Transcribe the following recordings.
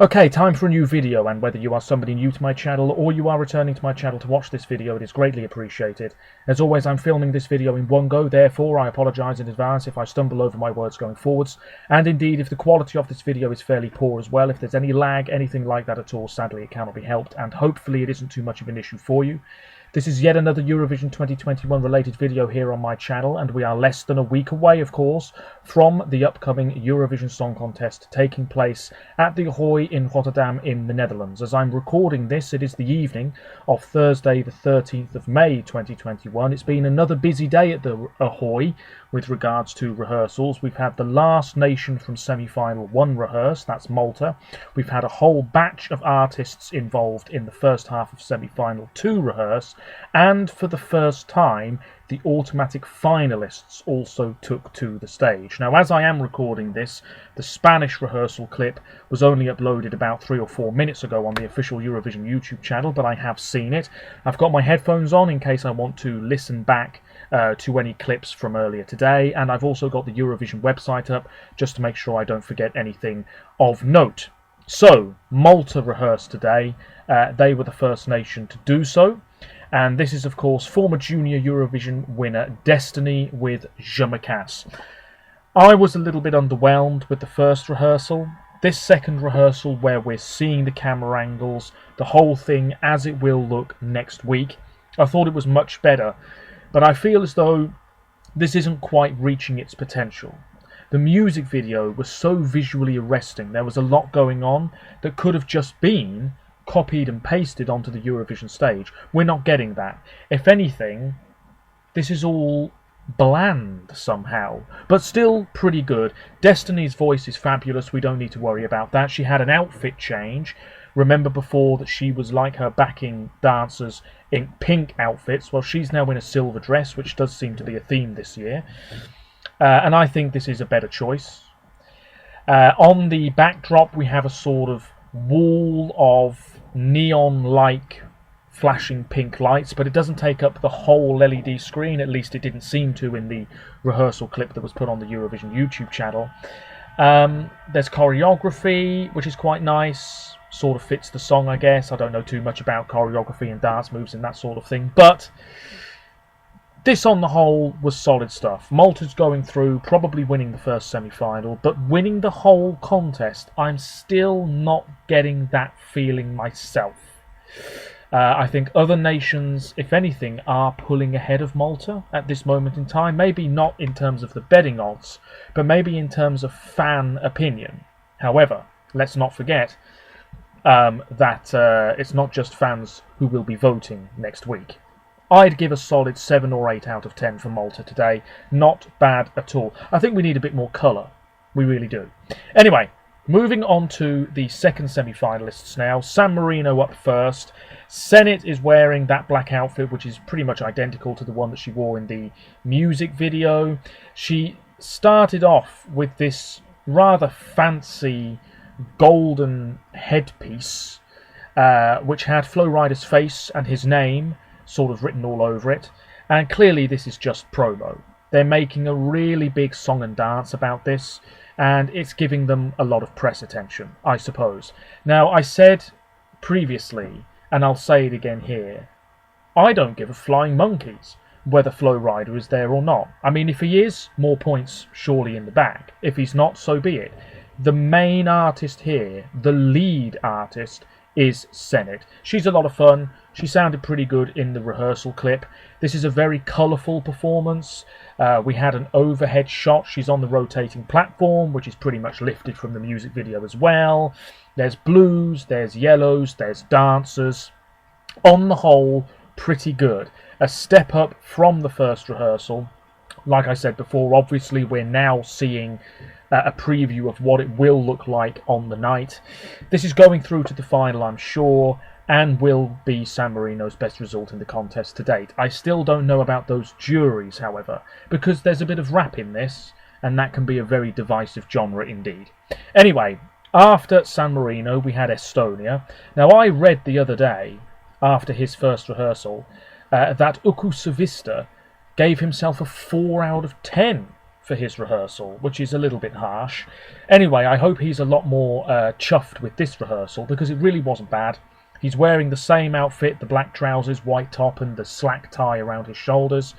Okay, time for a new video, and whether you are somebody new to my channel or you are returning to my channel to watch this video, it is greatly appreciated. As always, I'm filming this video in one go, therefore I apologise in advance if I stumble over my words going forwards, and indeed if the quality of this video is fairly poor as well. If there's any lag, anything like that at all, sadly it cannot be helped, and hopefully it isn't too much of an issue for you. This is yet another Eurovision 2021 related video here on my channel, and we are less than a week away, of course, from the upcoming Eurovision Song Contest taking place at the Ahoy in Rotterdam in the Netherlands. As I'm recording this, it is the evening of Thursday the 13th of May 2021. It's been another busy day at the Ahoy with regards to rehearsals. We've had the last nation from semi-final 1 rehearse, that's Malta. We've had a whole batch of artists involved in the first half of semi-final 2 rehearse, and for the first time the automatic finalists also took to the stage. Now, as I am recording this, the Spanish rehearsal clip was only uploaded about 3 or 4 minutes ago on the official Eurovision YouTube channel, but I have seen it. I've got my headphones on in case I want to listen back to any clips from earlier today, and I've also got the Eurovision website up just to make sure I don't forget anything of note. So, Malta rehearsed today. They were the first nation to do so. And this is, of course, former junior Eurovision winner Destiny with Je me casse. I was a little bit underwhelmed with the first rehearsal. This second rehearsal, where we're seeing the camera angles, the whole thing as it will look next week, I thought it was much better. But I feel as though this isn't quite reaching its potential. The music video was so visually arresting. There was a lot going on that could have just been copied and pasted onto the Eurovision stage. We're not getting that. If anything, this is all bland somehow, but still pretty good. Destiny's voice is fabulous. We don't need to worry about that. She had an outfit change. Remember before that she was like her backing dancers in pink outfits. Well, she's now in a silver dress, which does seem to be a theme this year. And I think this is a better choice. On the backdrop, we have a sort of wall of neon-like flashing pink lights, but it doesn't take up the whole LED screen. At least it didn't seem to in the rehearsal clip that was put on the Eurovision YouTube channel. There's choreography, which is quite nice. Sort of fits the song, I guess. I don't know too much about choreography and dance moves and that sort of thing, but this on the whole was solid stuff. Malta's going through, probably winning the first semi-final, but winning the whole contest, I'm still not getting that feeling myself. I think other nations, if anything, are pulling ahead of Malta at this moment in time. Maybe not in terms of the betting odds, but maybe in terms of fan opinion. However, let's not forget that it's not just fans who will be voting next week. I'd give a solid 7 or 8 out of 10 for Malta today. Not bad at all. I think we need a bit more colour. We really do. Anyway, moving on to the second semi-finalists now. San Marino up first. Senit is wearing that black outfit, which is pretty much identical to the one that she wore in the music video. She started off with this rather fancy golden headpiece, which had Flo Rida's face and his name sort of written all over it, and clearly this is just promo. They're making a really big song and dance about this, and it's giving them a lot of press attention, I suppose. Now, I said previously, and I'll say it again here, I don't give a flying monkeys whether Flo Rida is there or not. I mean, if he is, more points surely in the bag. If he's not, so be it. The main artist here, the lead artist, is Senit. She's a lot of fun. She sounded pretty good in the rehearsal clip. This is a very colourful performance. We had an overhead shot. She's on the rotating platform, which is pretty much lifted from the music video as well. There's blues, there's yellows, there's dancers. On the whole, pretty good. A step up from the first rehearsal. Like I said before, obviously we're now seeing a preview of what it will look like on the night. This is going through to the final, I'm sure, and will be San Marino's best result in the contest to date. I still don't know about those juries, however, because there's a bit of rap in this, and that can be a very divisive genre indeed. Anyway, after San Marino, we had Estonia. Now, I read the other day, after his first rehearsal, that Uku Savista gave himself a 4 out of 10 for his rehearsal, which is a little bit harsh. Anyway, I hope he's a lot more chuffed with this rehearsal, because it really wasn't bad. He's wearing the same outfit, the black trousers, white top, and the slack tie around his shoulders,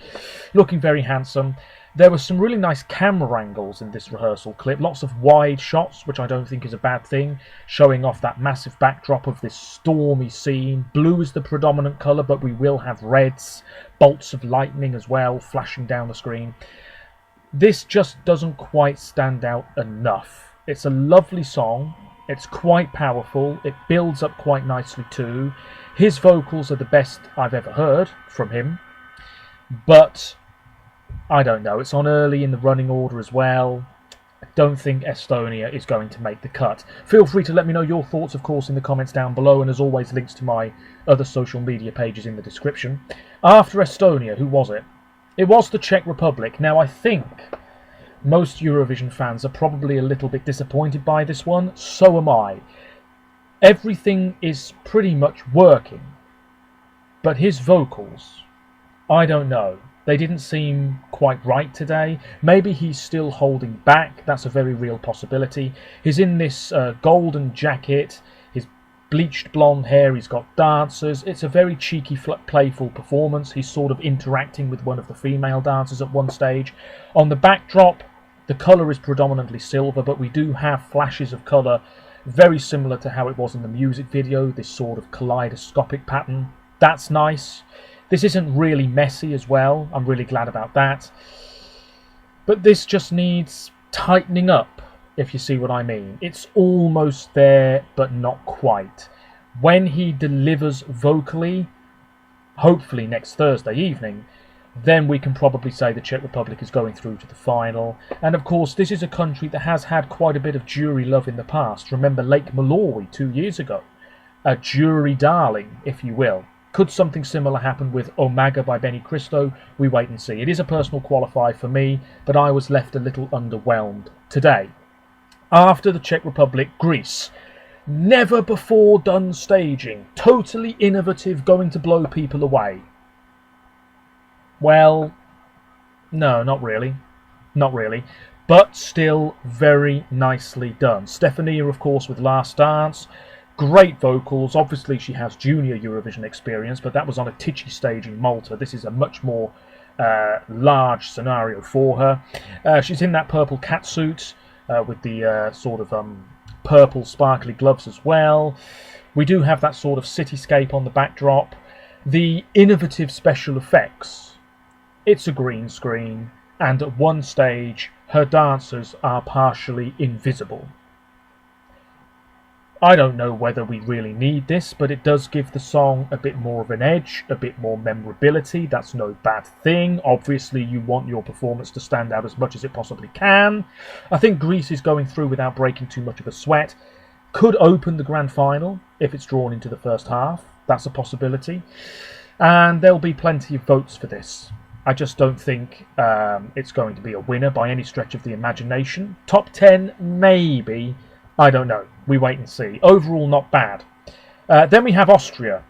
looking very handsome. There were some really nice camera angles in this rehearsal clip, lots of wide shots, which I don't think is a bad thing, showing off that massive backdrop of this stormy scene. Blue is the predominant colour, but we will have reds, bolts of lightning as well, flashing down the screen. This just doesn't quite stand out enough. It's a lovely song. It's quite powerful. It builds up quite nicely too. His vocals are the best I've ever heard from him. But I don't know. It's on early in the running order as well. I don't think Estonia is going to make the cut. Feel free to let me know your thoughts, of course, in the comments down below. And as always, links to my other social media pages in the description. After Estonia, who was it? It was the Czech Republic. Now, I think most Eurovision fans are probably a little bit disappointed by this one. So am I. Everything is pretty much working. But his vocals, I don't know. They didn't seem quite right today. Maybe he's still holding back. That's a very real possibility. He's in this golden jacket, his bleached blonde hair, he's got dancers. It's a very cheeky, playful performance. He's sort of interacting with one of the female dancers at one stage. On the backdrop, the colour is predominantly silver, but we do have flashes of colour very similar to how it was in the music video, this sort of kaleidoscopic pattern. That's nice. This isn't really messy as well. I'm really glad about that. But this just needs tightening up, if you see what I mean. It's almost there, but not quite. When he delivers vocally, hopefully next Thursday evening, then we can probably say the Czech Republic is going through to the final. And of course, this is a country that has had quite a bit of jury love in the past. Remember Lake Malawi 2 years ago? A jury darling, if you will. Could something similar happen with Omega by Benny Cristo? We wait and see. It is a personal qualifier for me, but I was left a little underwhelmed today. After the Czech Republic, Greece. Never before done staging. Totally innovative, going to blow people away. Well, no, not really. Not really. But still very nicely done. Stefania, of course, with Last Dance. Great vocals. Obviously, she has junior Eurovision experience, but that was on a titchy stage in Malta. This is a much more large scenario for her. She's in that purple catsuit with the sort of purple sparkly gloves as well. We do have that sort of cityscape on the backdrop. The innovative special effects. It's a green screen, and at one stage, her dancers are partially invisible. I don't know whether we really need this, but it does give the song a bit more of an edge, a bit more memorability. That's no bad thing. Obviously, you want your performance to stand out as much as it possibly can. I think Greece is going through without breaking too much of a sweat. Could open the grand final if it's drawn into the first half. That's a possibility. And there'll be plenty of votes for this. I just don't think it's going to be a winner by any stretch of the imagination. Top 10, maybe. I don't know. We wait and see. Overall, not bad. Then we have Austria.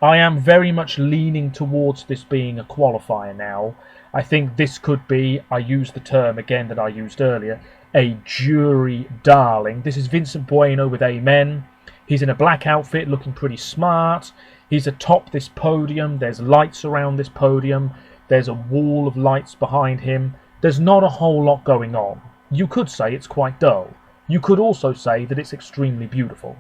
I am very much leaning towards this being a qualifier now. I think this could be, I use the term again that I used earlier, a jury darling. This is Vincent Bueno with Amen. He's in a black outfit, looking pretty smart. He's atop this podium. There's lights around this podium. There's a wall of lights behind him. There's not a whole lot going on. You could say it's quite dull. You could also say that it's extremely beautiful.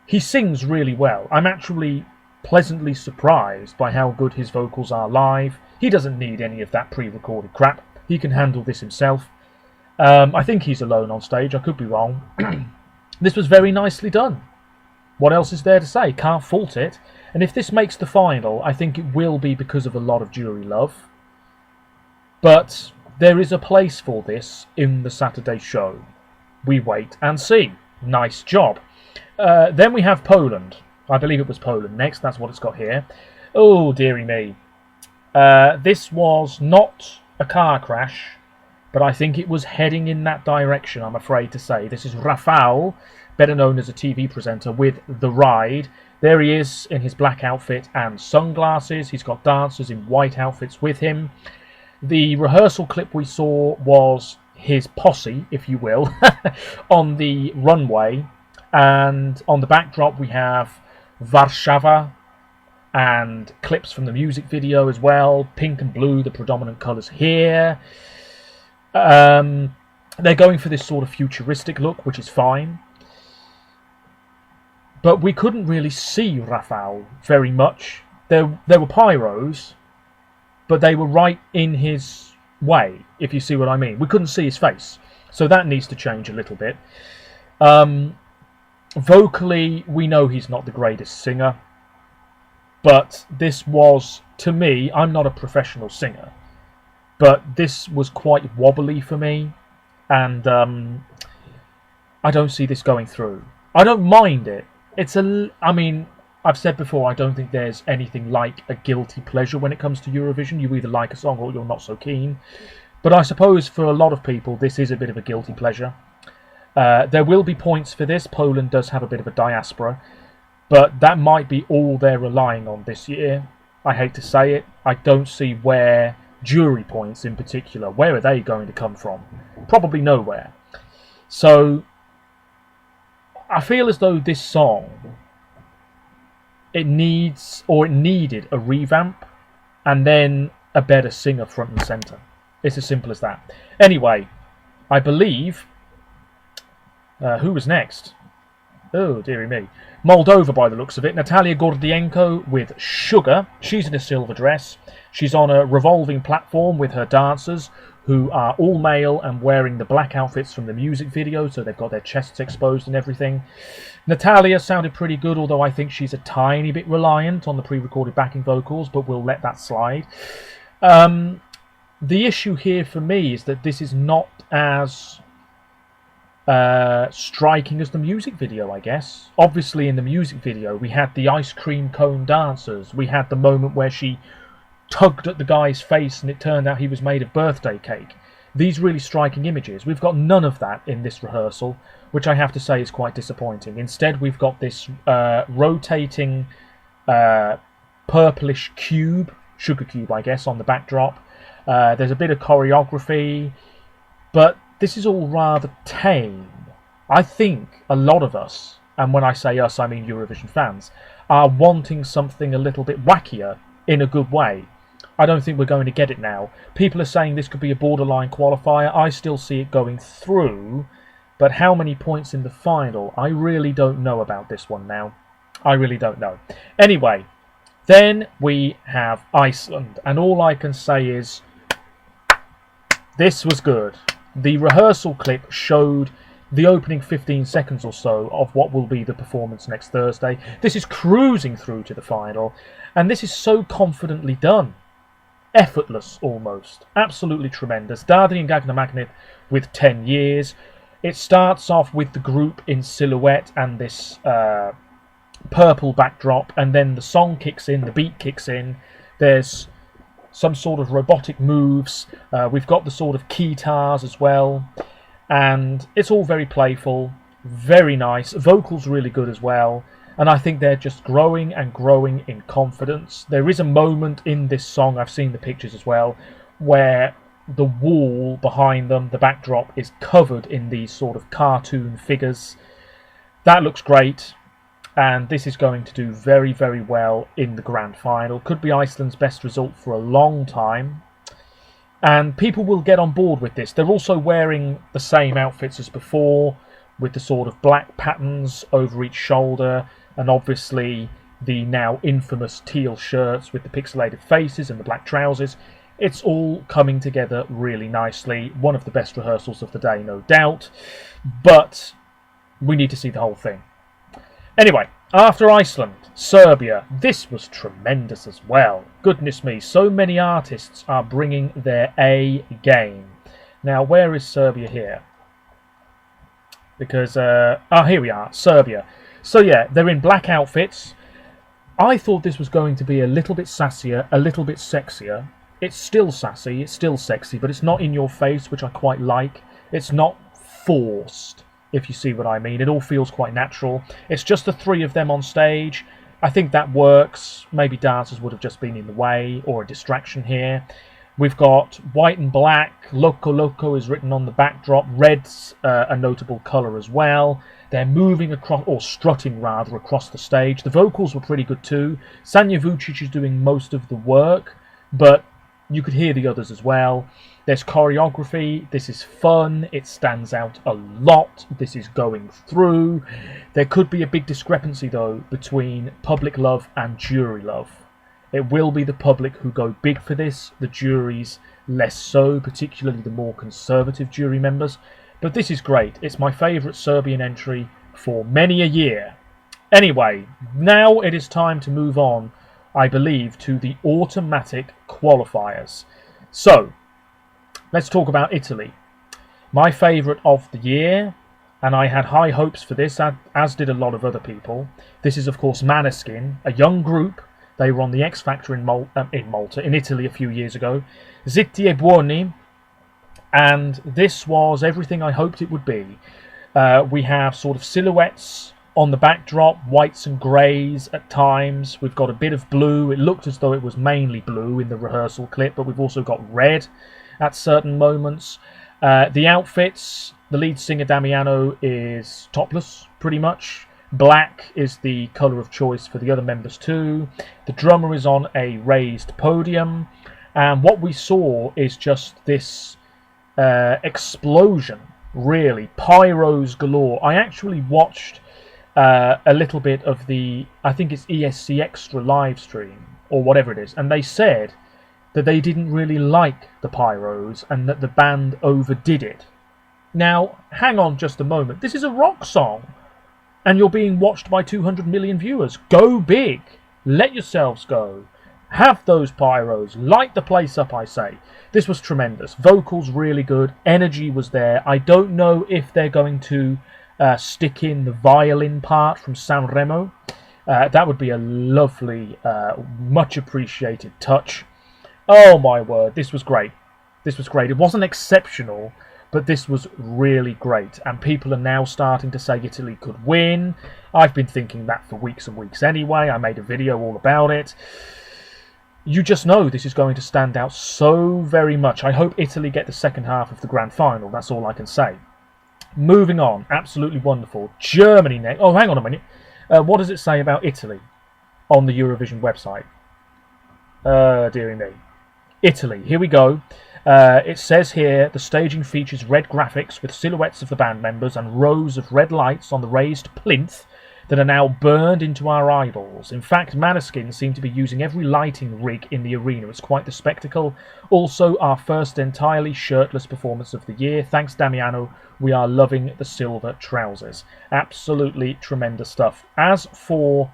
He sings really well. I'm actually pleasantly surprised by how good his vocals are live. He doesn't need any of that pre-recorded crap. He can handle this himself. I think he's alone on stage. I could be wrong. This was very nicely done. What else is there to say? Can't fault it. And if this makes the final, I think it will be because of a lot of jury love. But there is a place for this in the Saturday show. We wait and see. Nice job. Then we have Poland. I believe it was Poland next. That's what it's got here. Oh, dearie me. This was not a car crash, but I think it was heading in that direction, I'm afraid to say. This is Rafał, better known as a TV presenter, with The Ride. There he is in his black outfit and sunglasses. He's got dancers in white outfits with him. The rehearsal clip we saw was his posse, if you will, on the runway, and on the backdrop we have Warszawa and clips from the music video as well. Pink and blue, the predominant colours here. They're going for this sort of futuristic look, which is fine. But we couldn't really see Rafał very much. There were pyros, but they were right in his way, if you see what I mean. We couldn't see his face. So that needs to change a little bit. Vocally, we know he's not the greatest singer. But this was, to me, I'm not a professional singer, but this was quite wobbly for me. And I don't see this going through. I don't mind it. I mean, I've said before, I don't think there's anything like a guilty pleasure when it comes to Eurovision. You either like a song or you're not so keen. But I suppose for a lot of people, this is a bit of a guilty pleasure. There will be points for this. Poland does have a bit of a diaspora. But that might be all they're relying on this year. I hate to say it. I don't see where jury points in particular, where are they going to come from? Probably nowhere. So I feel as though this song, it needed a revamp and then a better singer front and centre. It's as simple as that. Anyway, I believe... who was next? Oh, dearie me. Moldova, by the looks of it. Natalia Gordienko with Sugar. She's in a silver dress. She's on a revolving platform with her dancers, who are all male and wearing the black outfits from the music video, so they've got their chests exposed and everything. Natalia sounded pretty good, although I think she's a tiny bit reliant on the pre-recorded backing vocals, but we'll let that slide. The issue here for me is that this is not as striking as the music video, I guess. Obviously in the music video we had the ice cream cone dancers, we had the moment where she tugged at the guy's face and it turned out he was made of birthday cake. These really striking images. We've got none of that in this rehearsal, which I have to say is quite disappointing. Instead we've got this rotating purplish cube, sugar cube I guess, on the backdrop. There's a bit of choreography, but this is all rather tame. I think a lot of us, and when I say us I mean Eurovision fans, are wanting something a little bit wackier in a good way. I don't think we're going to get it now. People are saying this could be a borderline qualifier. I still see it going through, but how many points in the final? I really don't know about this one now. I really don't know. Anyway, then we have Iceland, and all I can say is this was good. The rehearsal clip showed the opening 15 seconds or so of what will be the performance next Thursday. This is cruising through to the final, and this is so confidently done. Effortless, almost. Absolutely tremendous. Dadi and Gagna Magnet with 10 years. It starts off with the group in silhouette and this purple backdrop, and then the song kicks in, the beat kicks in. There's some sort of robotic moves. We've got the sort of guitars as well, and it's all very playful, very nice. Vocals really good as well, and I think they're just growing and growing in confidence. There is a moment in this song, I've seen the pictures as well, where the wall behind them, the backdrop, is covered in these sort of cartoon figures. That looks great. And this is going to do very, very well in the grand final. Could be Iceland's best result for a long time. And people will get on board with this. They're also wearing the same outfits as before, with the sort of black patterns over each shoulder, and obviously the now infamous teal shirts with the pixelated faces and the black trousers. It's all coming together really nicely. One of the best rehearsals of the day, no doubt. But we need to see the whole thing. Anyway, after Iceland, Serbia. This was tremendous as well. Goodness me, so many artists are bringing their A game. Now, where is Serbia here? Because, here we are, Serbia. So yeah, they're in black outfits. I thought this was going to be a little bit sassier, a little bit sexier. It's still sassy, it's still sexy, but it's not in your face, which I quite like. It's not forced, if you see what I mean. It all feels quite natural. It's just the three of them on stage. I think that works. Maybe dancers would have just been in the way, or a distraction here. We've got white and black. Loco Loco is written on the backdrop. Red's a notable colour as well. They're moving across, or strutting rather, across the stage. The vocals were pretty good too. Sanja Vucic is doing most of the work, but you could hear the others as well. There's choreography. This is fun. It stands out a lot. This is going through. There could be a big discrepancy, though, between public love and jury love. It will be the public who go big for this, the juries less so, particularly the more conservative jury members. But this is great. It's my favourite Serbian entry for many a year. Anyway, now it is time to move on, I believe, to the automatic qualifiers. So, let's talk about Italy. My favourite of the year, and I had high hopes for this, as did a lot of other people. This is, of course, Måneskin, a young group. They were on the X Factor in Italy a few years ago. Zitti e Buoni, and this was everything I hoped it would be. We have sort of silhouettes on the backdrop, whites and greys at times. We've got a bit of blue. It looked as though it was mainly blue in the rehearsal clip, but we've also got red at certain moments. The outfits, the lead singer Damiano is topless, pretty much. Black is the colour of choice for the other members too. The drummer is on a raised podium. And what we saw is just this explosion, really. Pyros galore. I actually watched a little bit of the, I think it's ESC Extra live stream, or whatever it is. And they said that they didn't really like the pyros and that the band overdid it. Now, hang on just a moment. This is a rock song. And you're being watched by 200 million viewers. Go big. Let yourselves go. Have those pyros. Light the place up, I say. This was tremendous. Vocals really good. Energy was there. I don't know if they're going to stick in the violin part from Sanremo. That would be a lovely, much appreciated touch. Oh my word. This was great. This was great. It wasn't exceptional, but this was really great, and people are now starting to say Italy could win. I've been thinking that for weeks and weeks anyway. I made a video all about it. You just know this is going to stand out so very much. I hope Italy get the second half of the grand final. That's all I can say. Moving on. Absolutely wonderful. Germany next. Oh, hang on a minute. What does it say about Italy on the Eurovision website? Dearie me. Italy. Here we go. It says here, the staging features red graphics with silhouettes of the band members and rows of red lights on the raised plinth that are now burned into our eyeballs. In fact, Måneskin seem to be using every lighting rig in the arena. It's quite the spectacle. Also, our first entirely shirtless performance of the year. Thanks, Damiano. We are loving the silver trousers. Absolutely tremendous stuff. As for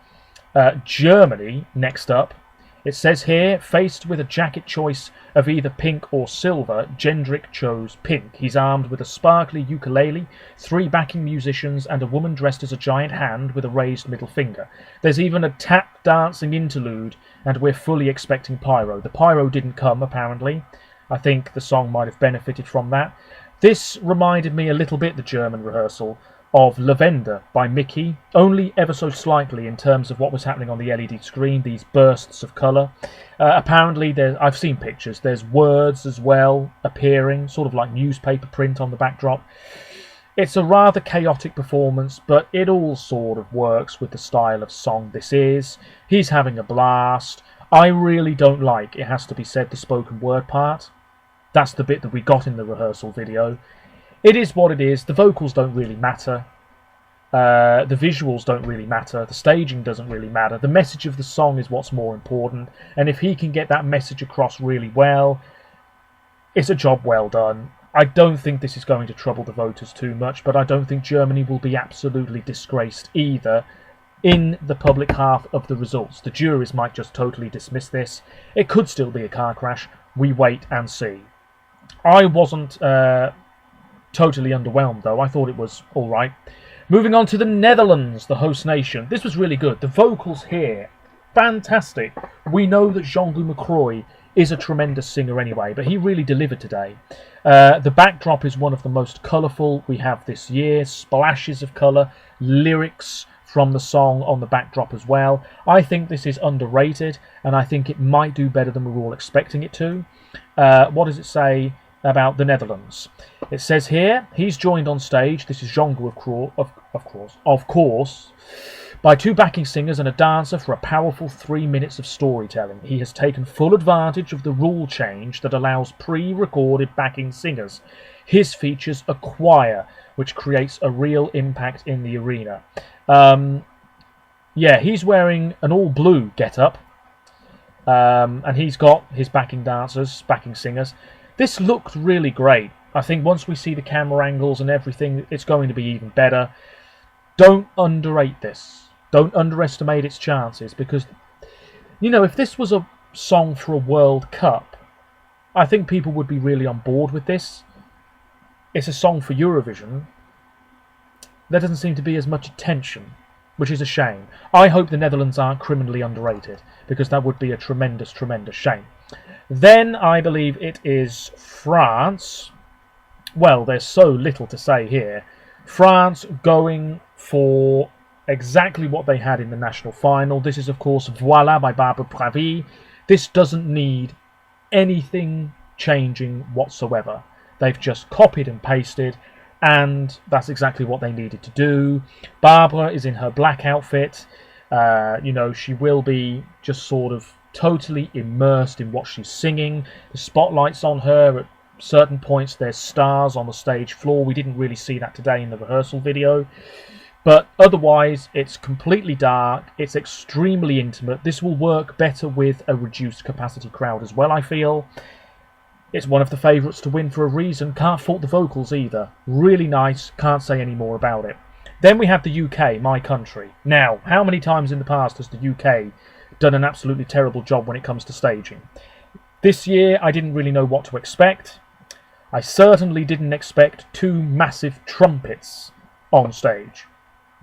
Germany, next up, it says here, faced with a jacket choice of either pink or silver, Jendrik chose pink. He's armed with a sparkly ukulele, 3 backing musicians, and a woman dressed as a giant hand with a raised middle finger. There's even a tap dancing interlude, and we're fully expecting pyro. The pyro didn't come, apparently. I think the song might have benefited from that. This reminded me a little bit, the German rehearsal, of Lavender by Mickey, only ever so slightly in terms of what was happening on the LED screen, these bursts of colour. Apparently, I've seen pictures, there's words as well appearing, sort of like newspaper print on the backdrop. It's a rather chaotic performance, but it all sort of works with the style of song this is. He's having a blast. I really don't like, it has to be said, the spoken word part. That's the bit that we got in the rehearsal video. It is what it is. The vocals don't really matter. The visuals don't really matter. The staging doesn't really matter. The message of the song is what's more important. And if he can get that message across really well, it's a job well done. I don't think this is going to trouble the voters too much, but I don't think Germany will be absolutely disgraced either in the public half of the results. The juries might just totally dismiss this. It could still be a car crash. We wait and see. I wasn't totally underwhelmed, though. I thought it was all right. Moving on to the Netherlands, the host nation. This was really good. The vocals here, fantastic. We know that Jean-Louis McCroy is a tremendous singer anyway, but he really delivered today. The backdrop is one of the most colourful we have this year. Splashes of colour, lyrics from the song on the backdrop as well. I think this is underrated, and I think it might do better than we were all expecting it to. What does it say about the Netherlands? It says here, he's joined on stage, this is Django of course, by two backing singers and a dancer for a powerful 3 minutes of storytelling. He has taken full advantage of the rule change that allows pre-recorded backing singers. His features a choir, which creates a real impact in the arena. Yeah, he's wearing an all-blue get-up, and he's got his backing dancers, backing singers. This looked really great. I think once we see the camera angles and everything, it's going to be even better. Don't underrate this. Don't underestimate its chances, because, you know, if this was a song for a World Cup, I think people would be really on board with this. It's a song for Eurovision. There doesn't seem to be as much attention, which is a shame. I hope the Netherlands aren't criminally underrated, because that would be a tremendous, tremendous shame. Then I believe it is France. Well, there's so little to say here. France going for exactly what they had in the national final. This is, of course, Voilà by Barbara Pravi. This doesn't need anything changing whatsoever. They've just copied and pasted, and that's exactly what they needed to do. Barbara is in her black outfit. You know, she will be just sort of totally immersed in what she's singing. The spotlight's on her. At certain points, there's stars on the stage floor. We didn't really see that today in the rehearsal video. But otherwise, it's completely dark. It's extremely intimate. This will work better with a reduced capacity crowd as well, I feel. It's one of the favourites to win for a reason. Can't fault the vocals either. Really nice. Can't say any more about it. Then we have the UK, my country. Now, how many times in the past has the UK done an absolutely terrible job when it comes to staging? This year, I didn't really know what to expect. I certainly didn't expect two massive trumpets on stage.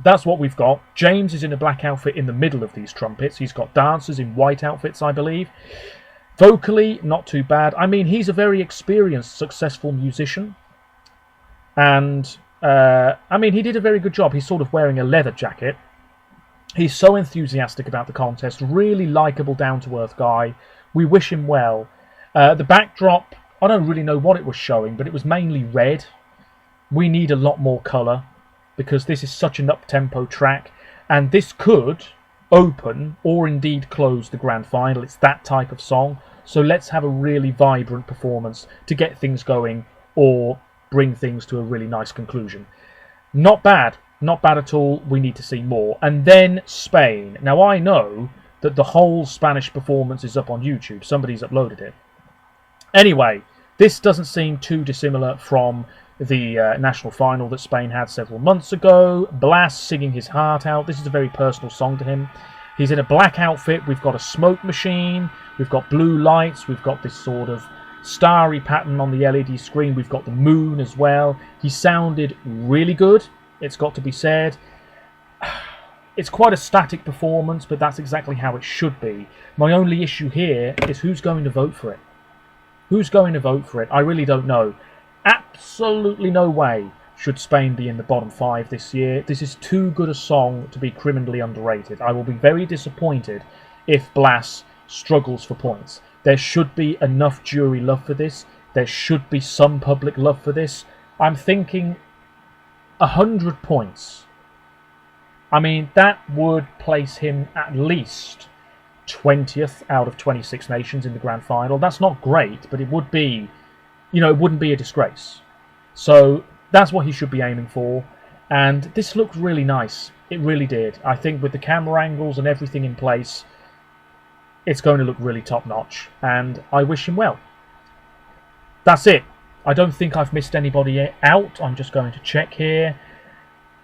That's what we've got. James is in a black outfit in the middle of these trumpets. He's got dancers in white outfits, I believe. Vocally, not too bad. I mean, he's a very experienced, successful musician. And, I mean, he did a very good job. He's sort of wearing a leather jacket. He's so enthusiastic about the contest. Really likeable, down-to-earth guy. We wish him well. The backdrop, I don't really know what it was showing, but it was mainly red. We need a lot more colour, because this is such an up-tempo track, and this could open or indeed close the grand final. It's that type of song, so let's have a really vibrant performance to get things going or bring things to a really nice conclusion. Not bad at all. We need to see more. And then Spain. Now, I know that the whole Spanish performance is up on YouTube. Somebody's uploaded it. Anyway, this doesn't seem too dissimilar from the national final that Spain had several months ago. Blas singing his heart out. This is a very personal song to him. He's in a black outfit. We've got a smoke machine. We've got blue lights. We've got this sort of starry pattern on the LED screen. We've got the moon as well. He sounded really good, it's got to be said. It's quite a static performance, but that's exactly how it should be. My only issue here is who's going to vote for it. Who's going to vote for it? I really don't know. Absolutely no way should Spain be in the bottom 5 this year. This is too good a song to be criminally underrated. I will be very disappointed if Blas struggles for points. There should be enough jury love for this. There should be some public love for this. I'm thinking 100 points. I mean, that would place him at least 20th out of 26 nations in the grand final. That's not great, but it would be, you know, it wouldn't be a disgrace. So that's what he should be aiming for. And this looked really nice. It really did. I think with the camera angles and everything in place, it's going to look really top-notch. And I wish him well. That's it. I don't think I've missed anybody out. I'm just going to check here.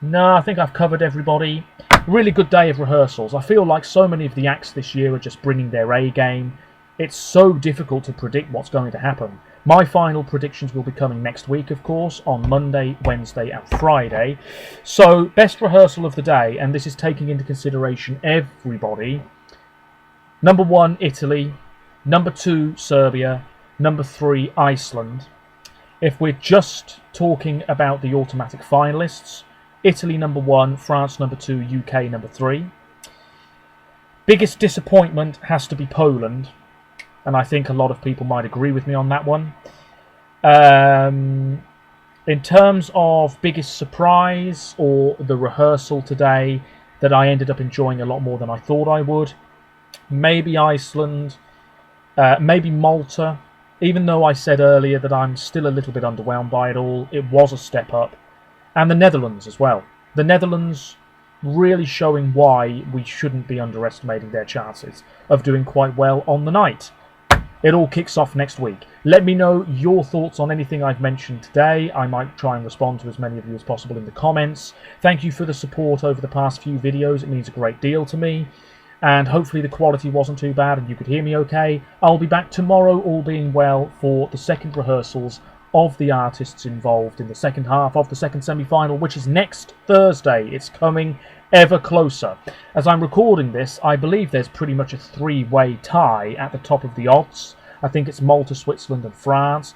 No, I think I've covered everybody. Really good day of rehearsals. I feel like so many of the acts this year are just bringing their A game. It's so difficult to predict what's going to happen. My final predictions will be coming next week, of course, on Monday, Wednesday and Friday. So, best rehearsal of the day, and this is taking into consideration everybody. Number 1, Italy. Number 2, Serbia. Number 3, Iceland. If we're just talking about the automatic finalists, Italy number 1, France number 2, UK number 3. Biggest disappointment has to be Poland, and I think a lot of people might agree with me on that one. In terms of biggest surprise or the rehearsal today that I ended up enjoying a lot more than I thought I would, maybe Iceland, maybe Malta. Even though I said earlier that I'm still a little bit underwhelmed by it all, it was a step up. And the Netherlands as well. The Netherlands really showing why we shouldn't be underestimating their chances of doing quite well on the night. It all kicks off next week. Let me know your thoughts on anything I've mentioned today. I might try and respond to as many of you as possible in the comments. Thank you for the support over the past few videos. It means a great deal to me. And hopefully the quality wasn't too bad and you could hear me okay. I'll be back tomorrow, all being well, for the second rehearsals of the artists involved in the second half of the second semi-final, which is next Thursday. It's coming ever closer. As I'm recording this, I believe there's pretty much a three-way tie at the top of the odds. I think it's Malta, Switzerland and France.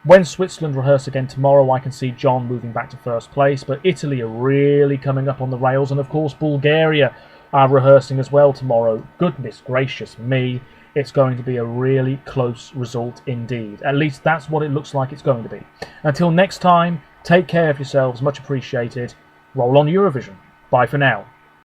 When Switzerland rehearse again tomorrow, I can see John moving back to first place, but Italy are really coming up on the rails, and of course Bulgaria are rehearsing as well tomorrow. Goodness gracious me, it's going to be a really close result indeed. At least that's what it looks like it's going to be. Until next time, take care of yourselves, much appreciated. Roll on Eurovision. Bye for now.